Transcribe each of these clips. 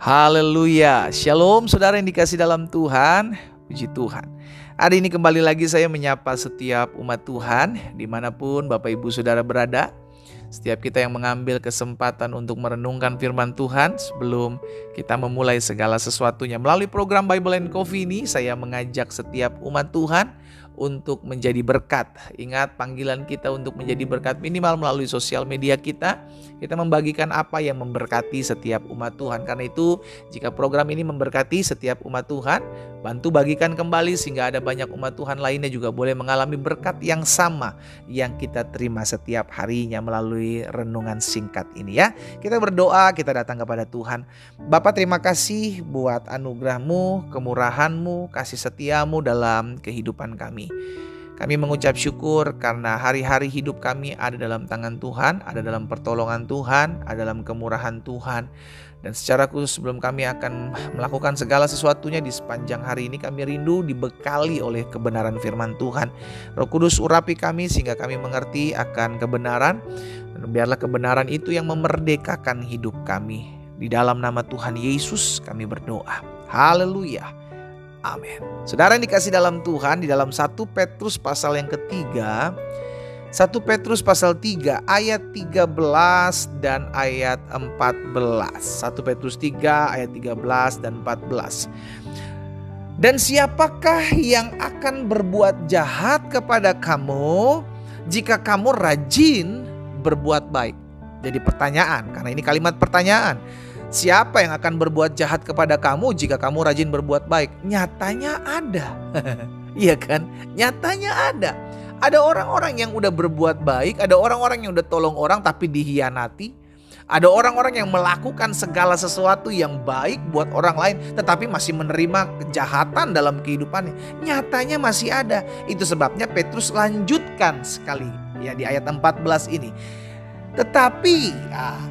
Haleluya, shalom saudara yang dikasih dalam Tuhan, puji Tuhan. Hari ini kembali lagi saya menyapa setiap umat Tuhan, dimanapun Bapak Ibu Saudara berada. Setiap kita yang mengambil kesempatan untuk merenungkan firman Tuhan sebelum kita memulai segala sesuatunya. Melalui program Bible and Coffee ini, saya mengajak setiap umat Tuhan untuk menjadi berkat. Ingat, panggilan kita untuk menjadi berkat minimal melalui sosial media kita. Kita membagikan apa yang memberkati setiap umat Tuhan. Karena itu, jika program ini memberkati setiap umat Tuhan, bantu bagikan kembali sehingga ada banyak umat Tuhan lainnya juga boleh mengalami berkat yang sama yang kita terima setiap harinya melalui renungan singkat ini ya. Kita berdoa, kita datang kepada Tuhan. Bapa, terima kasih buat anugerah-Mu, kemurahan-Mu, kasih setia-Mu dalam kehidupan kami. Kami mengucap syukur karena hari-hari hidup kami ada dalam tangan Tuhan, ada dalam pertolongan Tuhan, ada dalam kemurahan Tuhan. Dan secara khusus sebelum kami akan melakukan segala sesuatunya di sepanjang hari ini, kami rindu dibekali oleh kebenaran firman Tuhan. Roh Kudus urapi kami sehingga kami mengerti akan kebenaran. Dan biarlah kebenaran itu yang memerdekakan hidup kami. Di dalam nama Tuhan Yesus kami berdoa. Haleluya. Amin. Saudara yang dikasih dalam Tuhan, di dalam 1 Petrus pasal yang ketiga, 1 Petrus pasal 3 ayat 13 dan ayat 14. 1 Petrus 3 ayat 13 dan 14. Dan siapakah yang akan berbuat jahat kepada kamu jika kamu rajin berbuat baik? Jadi pertanyaan, karena ini kalimat pertanyaan. Siapa yang akan berbuat jahat kepada kamu jika kamu rajin berbuat baik? Nyatanya ada. Iya kan? Nyatanya ada. Ada orang-orang yang udah berbuat baik, ada orang-orang yang udah tolong orang tapi dihianati. Ada orang-orang yang melakukan segala sesuatu yang baik buat orang lain tetapi masih menerima kejahatan dalam kehidupannya. Nyatanya masih ada. Itu sebabnya Petrus lanjutkan sekali ya di ayat 14 ini. Tetapi,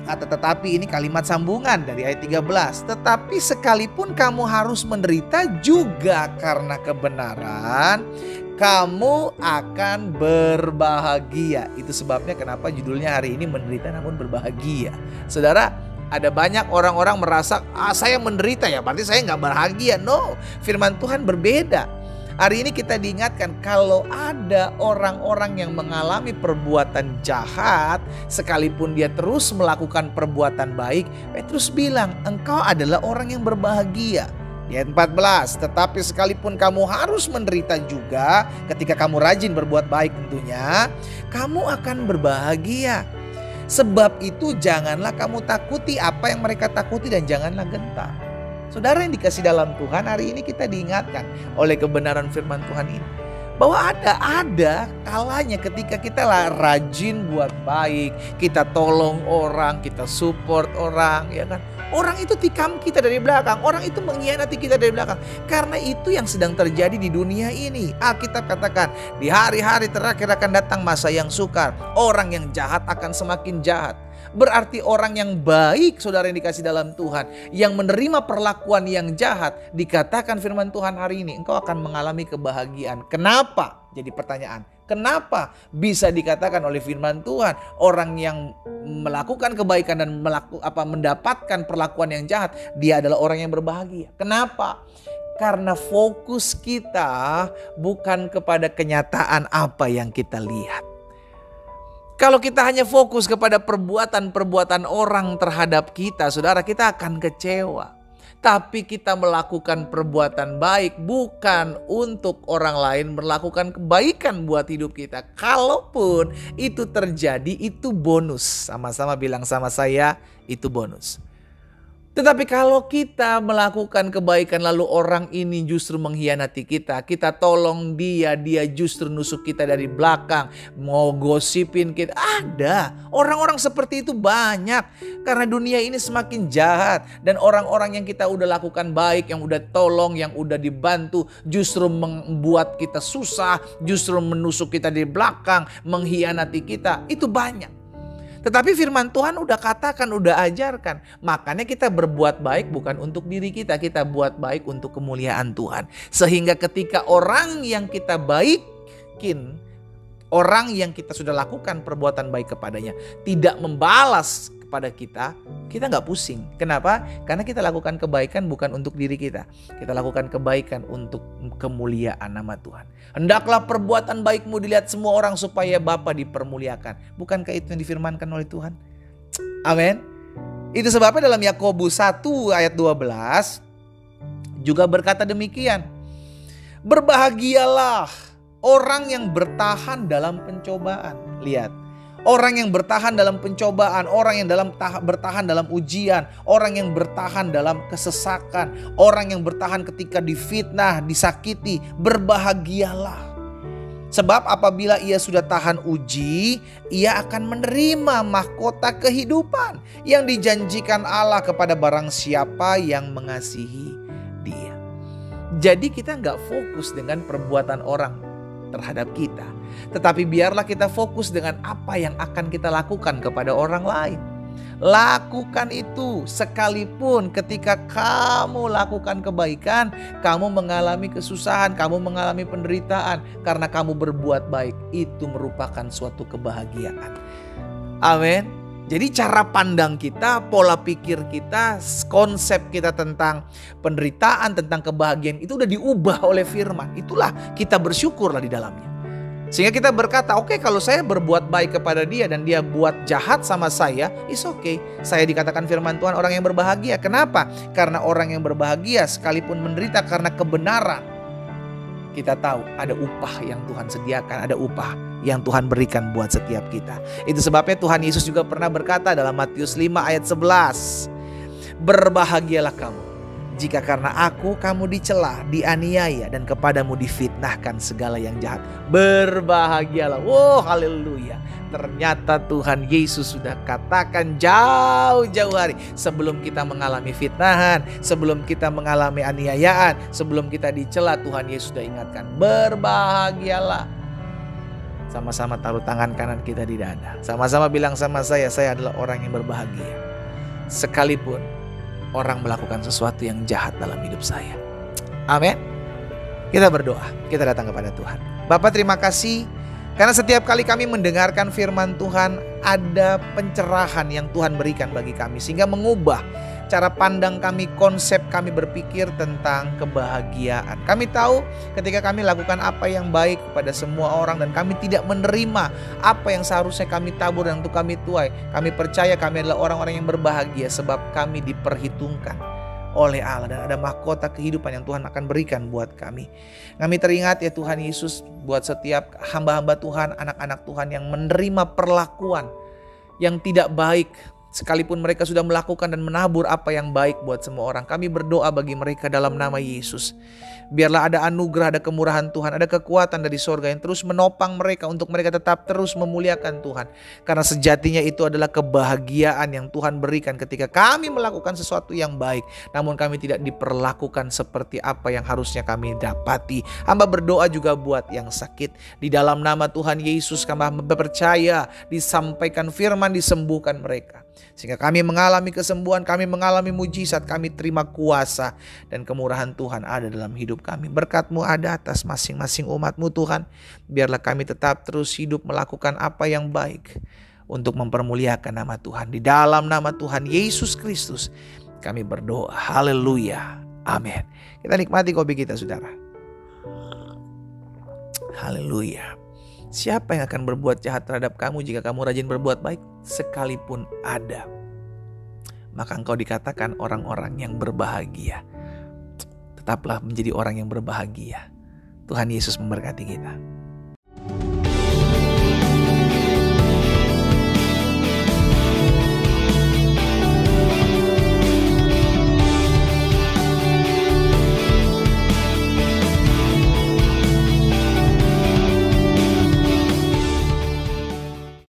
kata tetapi ini kalimat sambungan dari ayat 13. Tetapi sekalipun kamu harus menderita juga karena kebenaran, kamu akan berbahagia. Itu sebabnya kenapa judulnya hari ini menderita namun berbahagia. Saudara, ada banyak orang-orang merasa, saya menderita ya berarti saya nggak bahagia. No, firman Tuhan berbeda. Hari ini kita diingatkan kalau ada orang-orang yang mengalami perbuatan jahat, sekalipun dia terus melakukan perbuatan baik, Petrus bilang, engkau adalah orang yang berbahagia. Di ayat 14, tetapi sekalipun kamu harus menderita juga ketika kamu rajin berbuat baik tentunya, kamu akan berbahagia. Sebab itu janganlah kamu takuti apa yang mereka takuti dan janganlah gentar. Saudara yang dikasih dalam Tuhan, hari ini kita diingatkan oleh kebenaran firman Tuhan ini bahwa ada kalanya ketika kita rajin buat baik, kita tolong orang, kita support orang, ya kan? Orang itu tikam kita dari belakang, orang itu mengkhianati kita dari belakang. Karena itu yang sedang terjadi di dunia ini. Alkitab katakan, di hari-hari terakhir akan datang masa yang sukar. Orang yang jahat akan semakin jahat. Berarti orang yang baik, saudara yang dikasih dalam Tuhan, yang menerima perlakuan yang jahat, dikatakan firman Tuhan hari ini, engkau akan mengalami kebahagiaan. Kenapa? Jadi pertanyaan, kenapa bisa dikatakan oleh firman Tuhan orang yang melakukan kebaikan dan mendapatkan perlakuan yang jahat, dia adalah orang yang berbahagia? Kenapa? Karena fokus kita bukan kepada kenyataan apa yang kita lihat. Kalau kita hanya fokus kepada perbuatan-perbuatan orang terhadap kita, saudara, kita akan kecewa. Tapi kita melakukan perbuatan baik bukan untuk orang lain, melakukan kebaikan buat hidup kita. Kalaupun itu terjadi, itu bonus. Sama-sama bilang sama saya, itu bonus. Tetapi kalau kita melakukan kebaikan lalu orang ini justru mengkhianati kita, kita tolong dia justru nusuk kita dari belakang, mau gosipin kita. Ada orang-orang seperti itu banyak. Karena dunia ini semakin jahat dan orang-orang yang kita udah lakukan baik, yang udah tolong, yang udah dibantu justru membuat kita susah, justru menusuk kita dari belakang, mengkhianati kita. Itu banyak. Tetapi firman Tuhan udah katakan, udah ajarkan. Makanya kita berbuat baik bukan untuk diri kita. Kita buat baik untuk kemuliaan Tuhan. Sehingga ketika orang yang kita baikin, orang yang kita sudah lakukan perbuatan baik kepadanya, tidak membalas kepada kita, kita nggak pusing. Kenapa? Karena kita lakukan kebaikan bukan untuk diri kita. Kita lakukan kebaikan untuk kemuliaan nama Tuhan. Hendaklah perbuatan baikmu dilihat semua orang supaya Bapa dipermuliakan. Bukankah itu yang difirmankan oleh Tuhan? Amin. Itu sebabnya dalam Yakobus 1 ayat 12 juga berkata demikian. Berbahagialah orang yang bertahan dalam pencobaan. Lihat, orang yang bertahan dalam pencobaan, orang yang bertahan dalam ujian, orang yang bertahan dalam kesesakan, orang yang bertahan ketika difitnah, disakiti, berbahagialah. Sebab apabila ia sudah tahan uji, ia akan menerima mahkota kehidupan yang dijanjikan Allah kepada barang siapa yang mengasihi Dia. Jadi kita nggak fokus dengan perbuatan orang terhadap kita, tetapi biarlah kita fokus dengan apa yang akan kita lakukan kepada orang lain. Lakukan itu, sekalipun ketika kamu lakukan kebaikan, kamu mengalami kesusahan, kamu mengalami penderitaan, karena kamu berbuat baik, itu merupakan suatu kebahagiaan. Amin. Jadi cara pandang kita, pola pikir kita, konsep kita tentang penderitaan, tentang kebahagiaan itu udah diubah oleh firman. Itulah kita bersyukurlah di dalamnya. Sehingga kita berkata, oke, kalau saya berbuat baik kepada dia dan dia buat jahat sama saya, it's okay. Saya dikatakan firman Tuhan orang yang berbahagia. Kenapa? Karena orang yang berbahagia sekalipun menderita karena kebenaran, kita tahu ada upah yang Tuhan sediakan, ada upah yang Tuhan berikan buat setiap kita. Itu sebabnya Tuhan Yesus juga pernah berkata dalam Matius 5 ayat 11. Berbahagialah kamu jika karena aku kamu dicela, dianiaya, dan kepadamu difitnahkan segala yang jahat. Berbahagialah. Wow, haleluya. Ternyata Tuhan Yesus sudah katakan jauh-jauh hari sebelum kita mengalami fitnahan, sebelum kita mengalami aniayaan, sebelum kita dicela, Tuhan Yesus sudah ingatkan, berbahagialah. Sama-sama taruh tangan kanan kita di dada. Sama-sama bilang sama saya adalah orang yang berbahagia. Sekalipun orang melakukan sesuatu yang jahat dalam hidup saya. Amin. Kita berdoa, kita datang kepada Tuhan. Bapa, terima kasih karena setiap kali kami mendengarkan firman Tuhan, ada pencerahan yang Tuhan berikan bagi kami sehingga mengubah cara pandang kami, konsep kami berpikir tentang kebahagiaan. Kami tahu ketika kami lakukan apa yang baik kepada semua orang dan kami tidak menerima apa yang seharusnya kami tabur dan untuk kami tuai, kami percaya kami adalah orang-orang yang berbahagia sebab kami diperhitungkan oleh Allah dan ada mahkota kehidupan yang Tuhan akan berikan buat kami. Kami teringat ya Tuhan Yesus, buat setiap hamba-hamba Tuhan, anak-anak Tuhan yang menerima perlakuan yang tidak baik, sekalipun mereka sudah melakukan dan menabur apa yang baik buat semua orang. Kami berdoa bagi mereka dalam nama Yesus. Biarlah ada anugerah, ada kemurahan Tuhan, ada kekuatan dari sorga yang terus menopang mereka untuk mereka tetap terus memuliakan Tuhan. Karena sejatinya itu adalah kebahagiaan yang Tuhan berikan ketika kami melakukan sesuatu yang baik, namun kami tidak diperlakukan seperti apa yang harusnya kami dapati. Hamba berdoa juga buat yang sakit. Di dalam nama Tuhan Yesus kami percaya disampaikan firman, disembuhkan mereka. Sehingga kami mengalami kesembuhan, kami mengalami mujizat, kami terima kuasa dan kemurahan Tuhan ada dalam hidup kami. Berkat-Mu ada atas masing-masing umat-Mu Tuhan. Biarlah kami tetap terus hidup melakukan apa yang baik untuk mempermuliakan nama Tuhan. Di dalam nama Tuhan Yesus Kristus kami berdoa. Haleluya. Amin. Kita nikmati kopi kita, saudara. Haleluya. Siapa yang akan berbuat jahat terhadap kamu jika kamu rajin berbuat baik? Sekalipun ada, maka engkau dikatakan orang-orang yang berbahagia. Tetaplah menjadi orang yang berbahagia. Tuhan Yesus memberkati kita.